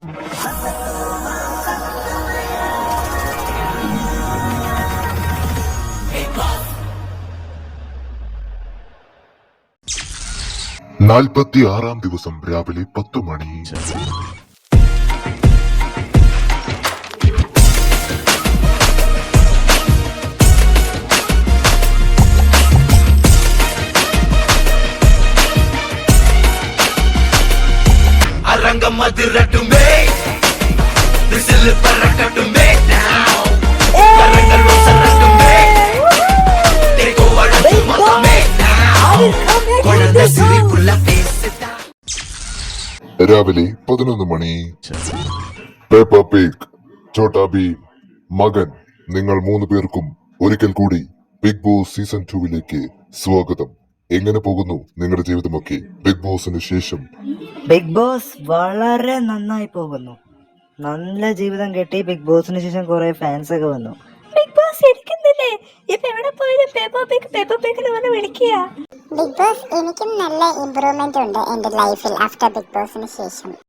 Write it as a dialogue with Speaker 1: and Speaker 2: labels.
Speaker 1: 46-ാം ദിവസം രാവിലെ 10 മണി.
Speaker 2: அரங்கம் அதிரட்டுமே, விசில் பறக்கட்டுமே, கரங்கள் ஒசரட்டுமே, தேகோ அழகு மொத்தமே, குழந்தை சிரிப்புள்ள பேசுதா.
Speaker 1: രാവിലെ 11 മണി. പേപ്പ പിഗ്, ചോട്ടാ ഭീം, മകൻ, നിങ്ങൾ 3 പേർക്കും ഒരിക്കൽ കൂടി ബിഗ് ബോസ് സീസൺ 2 സ്വാഗതം. എങ്ങനെ പോകുന്നു നിങ്ങളുടെ ജീവിതമൊക്കെ ബിഗ് ബോസിന് ശേഷം?
Speaker 3: ബിഗ് ബോസ് വളരെ നന്നായി പോകുന്നു. നല്ല ജീവിതം കിട്ടി. ബിഗ് ബോസിന് ശേഷം കുറെ ഫാൻസ് ഒക്കെ വന്നു.
Speaker 4: ബിഗ് ബോസ് ഇരിക്കുന്നില്ലേ? ഇപ്പൊ എവിടെ പോയാലും പേപ്പർ പിഗ് എന്ന് വിളിക്കുക.
Speaker 5: ബിഗ് ബോസ് എനിക്കും നല്ല ഇമ്പ്രൂവ്മെന്റ് ഉണ്ട് എന്റെ ലൈഫിൽ ആഫ്റ്റർ ബിഗ് ബോസിന് ശേഷം.